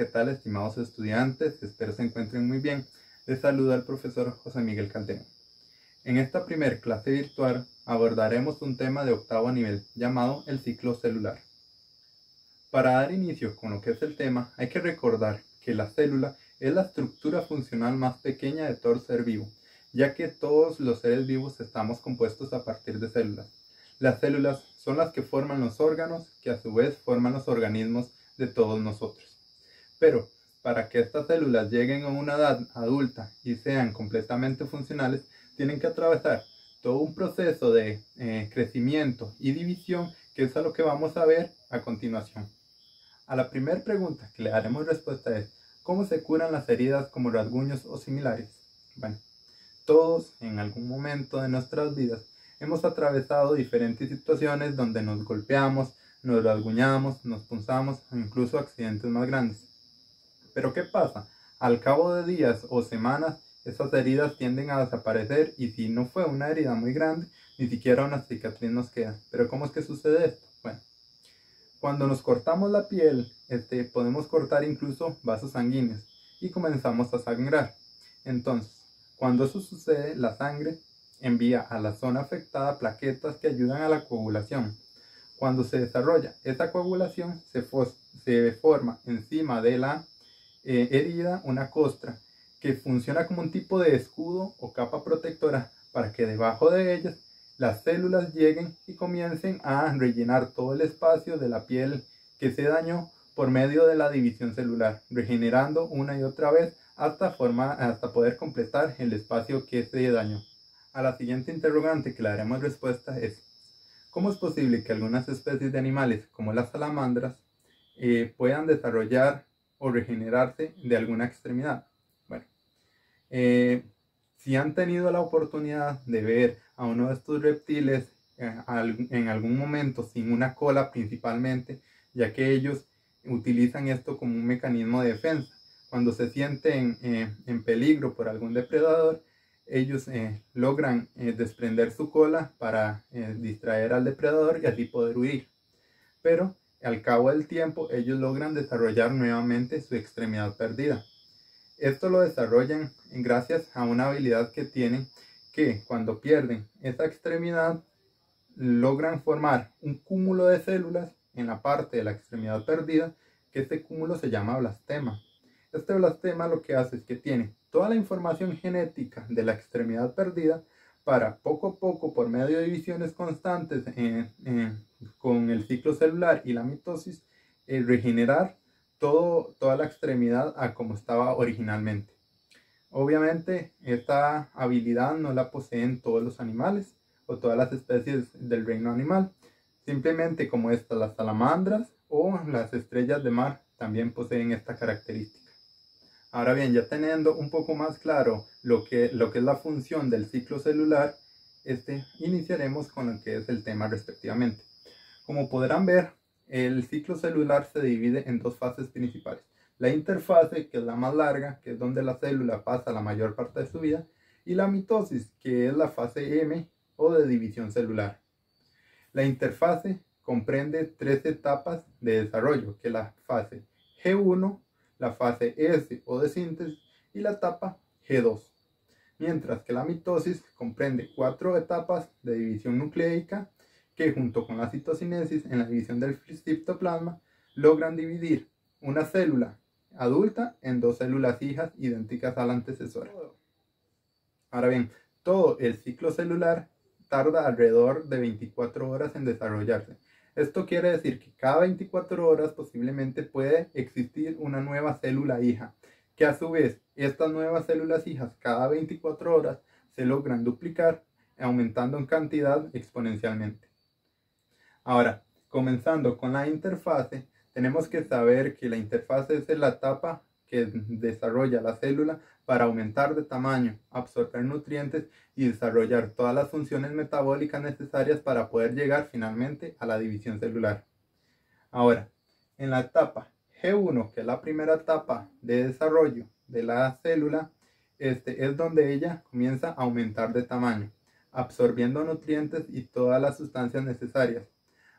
¿qué tal, estimados estudiantes? Espero se encuentren muy bien. Les saluda el profesor José Miguel Calderón. En esta primer clase virtual abordaremos un tema de octavo nivel llamado el ciclo celular. Para dar inicio con lo que es el tema, hay que recordar que la célula es la estructura funcional más pequeña de todo ser vivo, ya que todos los seres vivos estamos compuestos a partir de células. Las células son las que forman los órganos, que a su vez forman los organismos de todos nosotros. Pero para que estas células lleguen a una edad adulta y sean completamente funcionales, tienen que atravesar todo un proceso de crecimiento y división, que es a lo que vamos a ver a continuación. A la primera pregunta que le daremos respuesta es: ¿cómo se curan las heridas como rasguños o similares? Bueno, todos en algún momento de nuestras vidas hemos atravesado diferentes situaciones donde nos golpeamos, nos rasguñamos, nos punzamos o incluso accidentes más grandes. Pero ¿qué pasa? Al cabo de días o semanas, esas heridas tienden a desaparecer y si no fue una herida muy grande, ni siquiera una cicatriz nos queda. ¿Pero cómo es que sucede esto? Bueno, cuando nos cortamos la piel, podemos cortar incluso vasos sanguíneos y comenzamos a sangrar. Entonces, cuando eso sucede, la sangre envía a la zona afectada plaquetas que ayudan a la coagulación. Cuando se desarrolla esa coagulación, se forma encima de la herida una costra que funciona como un tipo de escudo o capa protectora para que debajo de ellas las células lleguen y comiencen a rellenar todo el espacio de la piel que se dañó por medio de la división celular, regenerando una y otra vez hasta poder completar el espacio que se dañó. A la siguiente interrogante que le daremos respuesta es: ¿cómo es posible que algunas especies de animales, como las salamandras, puedan desarrollar o regenerarse de alguna extremidad? Bueno, si han tenido la oportunidad de ver a uno de estos reptiles en algún momento sin una cola principalmente, ya que ellos utilizan esto como un mecanismo de defensa. Cuando se sienten en peligro por algún depredador, ellos logran desprender su cola para distraer al depredador y así poder huir. Pero al cabo del tiempo ellos logran desarrollar nuevamente su extremidad perdida. Esto lo desarrollan gracias a una habilidad que tienen, que cuando pierden esa extremidad logran formar un cúmulo de células en la parte de la extremidad perdida, que este cúmulo se llama blastema. Este blastema lo que hace es que tiene toda la información genética de la extremidad perdida para poco a poco, por medio de divisiones constantes con el ciclo celular y la mitosis, regenerar toda la extremidad a como estaba originalmente. Obviamente esta habilidad no la poseen todos los animales o todas las especies del reino animal. Simplemente como estas, las salamandras o las estrellas de mar también poseen esta característica. Ahora bien, ya teniendo un poco más claro lo que es la función del ciclo celular, iniciaremos con lo que es el tema respectivamente. Como podrán ver, el ciclo celular se divide en dos fases principales: la interfase, que es la más larga, que es donde la célula pasa la mayor parte de su vida, y la mitosis, que es la fase M o de división celular. La interfase comprende tres etapas de desarrollo, que es la fase G1, la fase S o de síntesis y la etapa G2. Mientras que la mitosis comprende 4 etapas de división nucleica, que junto con la citocinesis en la división del citoplasma logran dividir una célula adulta en dos células hijas idénticas a la antecesora. Ahora bien, todo el ciclo celular tarda alrededor de 24 horas en desarrollarse. Esto quiere decir que cada 24 horas posiblemente puede existir una nueva célula hija, que a su vez estas nuevas células hijas cada 24 horas se logran duplicar, aumentando en cantidad exponencialmente. Ahora, comenzando con la interfase, tenemos que saber que la interfase es la etapa que desarrolla la célula para aumentar de tamaño, absorber nutrientes y desarrollar todas las funciones metabólicas necesarias para poder llegar finalmente a la división celular. Ahora, en la etapa G1, que es la primera etapa de desarrollo de la célula, es donde ella comienza a aumentar de tamaño, absorbiendo nutrientes y todas las sustancias necesarias.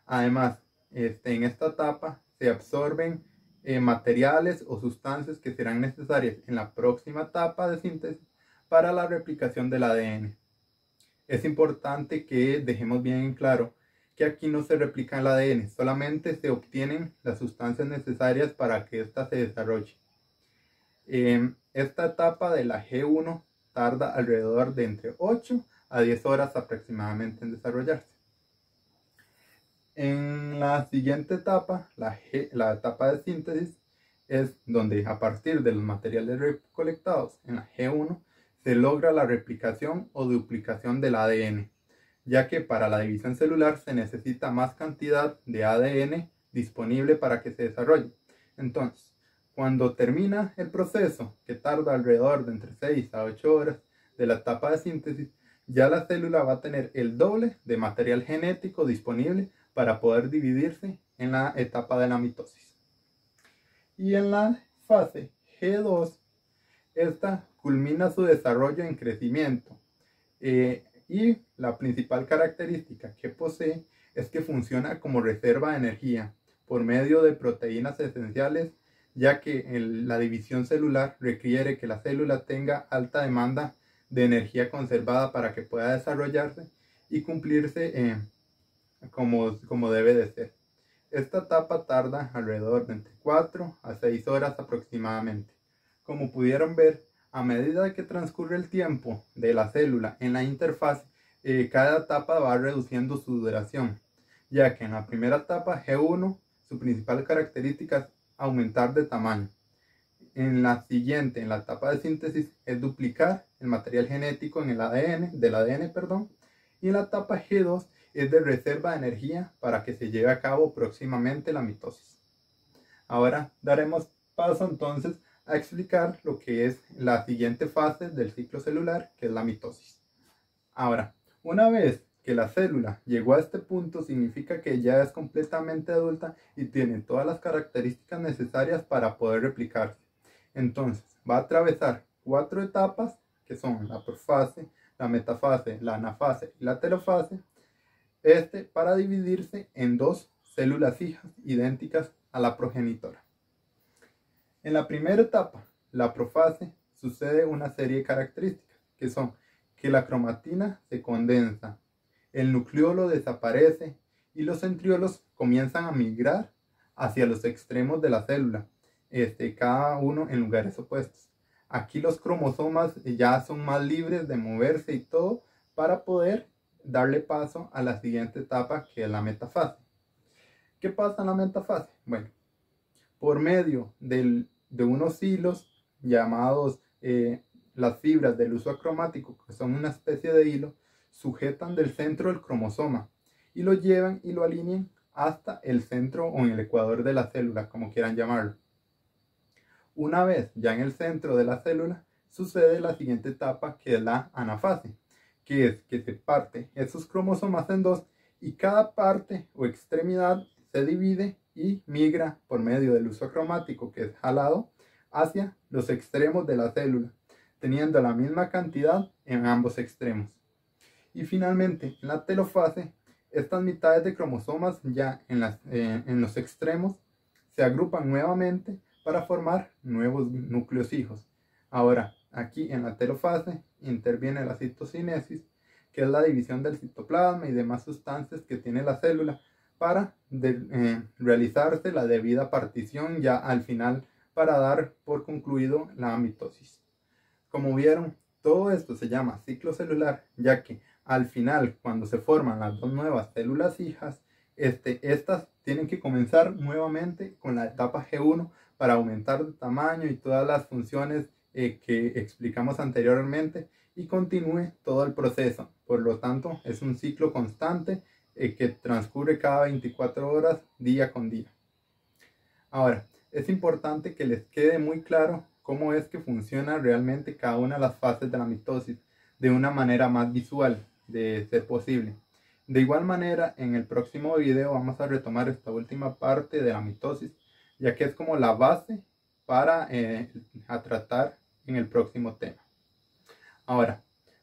Además, en esta etapa se absorben materiales o sustancias que serán necesarias en la próxima etapa de síntesis para la replicación del ADN. Es importante que dejemos bien en claro que aquí no se replica el ADN, solamente se obtienen las sustancias necesarias para que ésta se desarrolle. Esta etapa de la G1 tarda alrededor de entre 8 a 10 horas aproximadamente en desarrollarse. En la siguiente etapa, la etapa de síntesis, es donde a partir de los materiales recolectados en la G1 se logra la replicación o duplicación del ADN, ya que para la división celular se necesita más cantidad de ADN disponible para que se desarrolle. Entonces, cuando termina el proceso, que tarda alrededor de entre 6 a 8 horas de la etapa de síntesis, ya la célula va a tener el doble de material genético disponible para poder dividirse en la etapa de la mitosis. Y en la fase G2, esta culmina su desarrollo en crecimiento. Y la principal característica que posee es que funciona como reserva de energía por medio de proteínas esenciales, ya que la división celular requiere que la célula tenga alta demanda de energía conservada para que pueda desarrollarse y cumplirse como debe de ser. Esta etapa tarda alrededor de entre 4 a 6 horas aproximadamente. Como pudieron ver, a medida que transcurre el tiempo de la célula en la interfaz, cada etapa va reduciendo su duración, ya que en la primera etapa G1 su principal característica es aumentar de tamaño. En la siguiente, en la etapa de síntesis, es duplicar el material genético en el del ADN, y en la etapa G2 es de reserva de energía para que se lleve a cabo próximamente la mitosis. Ahora daremos paso entonces a explicar lo que es la siguiente fase del ciclo celular, que es la mitosis. Ahora, una vez que la célula llegó a este punto, significa que ya es completamente adulta y tiene todas las características necesarias para poder replicarse. Entonces, va a atravesar 4 etapas, que son la profase, la metafase, la anafase y la telofase, para dividirse en 2 células hijas idénticas a la progenitora. En la primera etapa, la profase, sucede una serie de características, que son que la cromatina se condensa, el nucleolo desaparece y los centriolos comienzan a migrar hacia los extremos de la célula, cada uno en lugares opuestos. Aquí los cromosomas ya son más libres de moverse y todo para poder darle paso a la siguiente etapa, que es la metafase. ¿Qué pasa en la metafase? Bueno, por medio de unos hilos llamados las fibras del uso acromático, que son una especie de hilo, sujetan del centro del cromosoma y lo llevan y lo alinean hasta el centro o en el ecuador de la célula, como quieran llamarlo. Una vez ya en el centro de la célula, sucede la siguiente etapa, que es la anafase, que es que se parte esos cromosomas en 2 y cada parte o extremidad se divide y migra por medio del uso cromático, que es jalado, hacia los extremos de la célula, teniendo la misma cantidad en ambos extremos. Y finalmente, en la telofase, estas mitades de cromosomas ya en los extremos se agrupan nuevamente para formar nuevos núcleos hijos. Ahora, aquí en la telofase interviene la citocinesis, que es la división del citoplasma y demás sustancias que tiene la célula para realizarse la debida partición ya al final, para dar por concluido la mitosis. Como vieron, todo esto se llama ciclo celular, ya que al final, cuando se forman las 2 nuevas células hijas, estas tienen que comenzar nuevamente con la etapa G1 para aumentar de tamaño y todas las funciones que explicamos anteriormente, y continúe todo el proceso. Por lo tanto, es un ciclo constante que transcurre cada 24 horas, día con día. Ahora, es importante que les quede muy claro cómo es que funciona realmente cada una de las fases de la mitosis, de una manera más visual, de ser posible. De igual manera, en el próximo video vamos a retomar esta última parte de la mitosis, ya que es como la base para a tratar en el próximo tema. Ahora,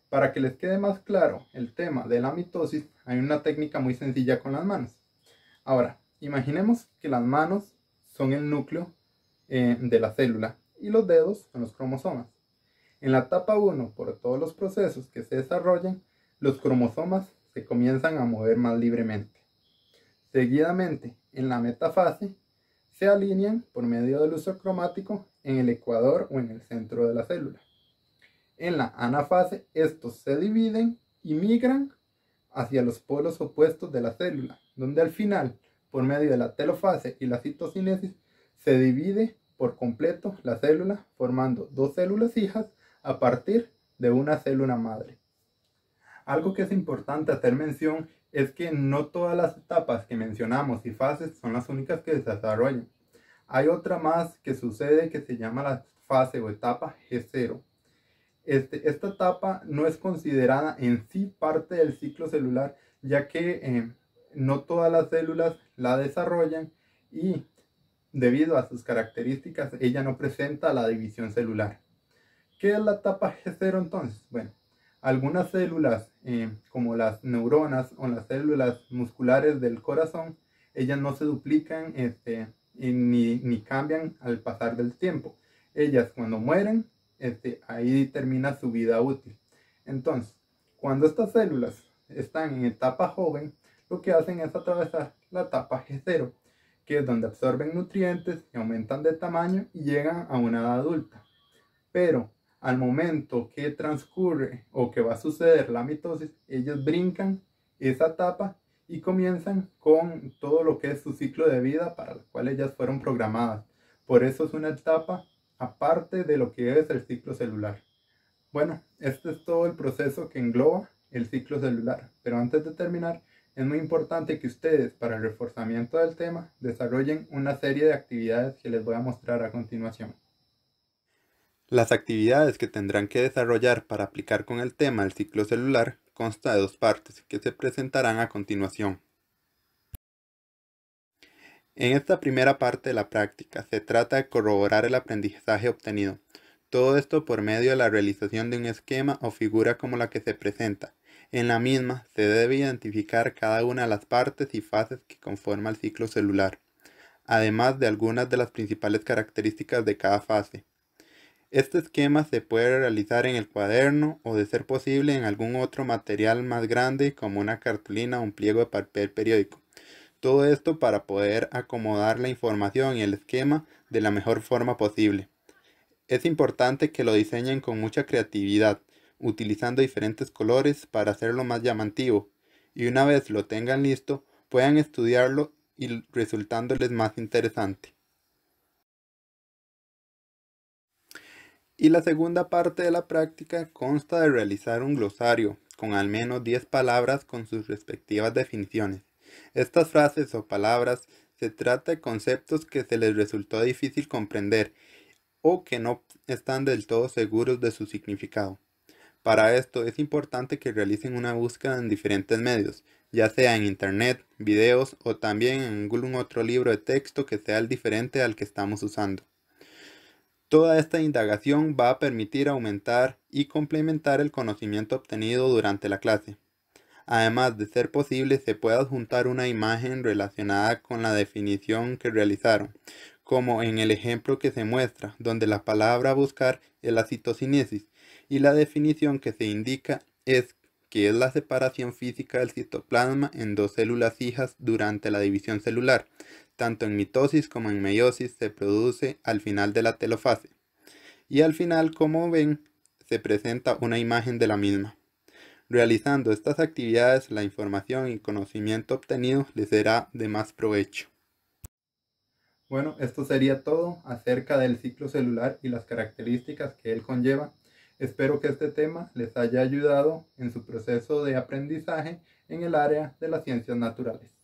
para que les quede más claro el tema de la mitosis, hay una técnica muy sencilla con las manos. Ahora, imaginemos que las manos son el núcleo de la célula, y los dedos son los cromosomas. En la etapa 1, por todos los procesos que se desarrollan, los cromosomas se comienzan a mover más libremente. Seguidamente, en la metafase, se alinean por medio del uso cromático en el ecuador o en el centro de la célula. En la anafase, estos se dividen y migran hacia los polos opuestos de la célula, donde al final, por medio de la telofase y la citocinesis, se divide por completo la célula, formando dos células hijas a partir de una célula madre. Algo que es importante hacer mención es que no todas las etapas que mencionamos y fases son las únicas que se desarrollan. Hay otra más que sucede que se llama la fase o etapa G0. Esta etapa no es considerada en sí parte del ciclo celular, ya que no todas las células la desarrollan y debido a sus características ella no presenta la división celular. ¿Qué es la etapa G0 entonces? Bueno, algunas células como las neuronas o las células musculares del corazón, ellas no se duplican ni cambian al pasar del tiempo. Ellas cuando mueren, ahí termina su vida útil. Entonces, cuando estas células están en etapa joven, lo que hacen es atravesar la etapa G0, que es donde absorben nutrientes, aumentan de tamaño y llegan a una edad adulta. Pero al momento que transcurre o que va a suceder la mitosis, ellas brincan esa etapa y comienzan con todo lo que es su ciclo de vida para el cual ellas fueron programadas. Por eso es una etapa aparte de lo que es el ciclo celular. Bueno, este es todo el proceso que engloba el ciclo celular. Pero antes de terminar, es muy importante que ustedes, para el reforzamiento del tema, desarrollen una serie de actividades que les voy a mostrar a continuación. Las actividades que tendrán que desarrollar para aplicar con el tema del ciclo celular consta de dos partes que se presentarán a continuación. En esta primera parte de la práctica se trata de corroborar el aprendizaje obtenido. Todo esto por medio de la realización de un esquema o figura como la que se presenta. En la misma se debe identificar cada una de las partes y fases que conforman el ciclo celular, además de algunas de las principales características de cada fase. Este esquema se puede realizar en el cuaderno o de ser posible en algún otro material más grande como una cartulina o un pliego de papel periódico. Todo esto para poder acomodar la información y el esquema de la mejor forma posible. Es importante que lo diseñen con mucha creatividad, utilizando diferentes colores para hacerlo más llamativo, y una vez lo tengan listo, puedan estudiarlo y resultándoles más interesante. Y la segunda parte de la práctica consta de realizar un glosario con al menos 10 palabras con sus respectivas definiciones. Estas frases o palabras se trata de conceptos que se les resultó difícil comprender o que no están del todo seguros de su significado. Para esto es importante que realicen una búsqueda en diferentes medios, ya sea en internet, videos o también en algún otro libro de texto que sea el diferente al que estamos usando. Toda esta indagación va a permitir aumentar y complementar el conocimiento obtenido durante la clase. Además de ser posible, se puede adjuntar una imagen relacionada con la definición que realizaron, como en el ejemplo que se muestra, donde la palabra a buscar es la citocinesis y la definición que se indica es que es la separación física del citoplasma en dos células hijas durante la división celular. Tanto en mitosis como en meiosis se produce al final de la telofase. Y al final, como ven, se presenta una imagen de la misma. Realizando estas actividades, la información y conocimiento obtenido les será de más provecho. Bueno, esto sería todo acerca del ciclo celular y las características que él conlleva. Espero que este tema les haya ayudado en su proceso de aprendizaje en el área de las ciencias naturales.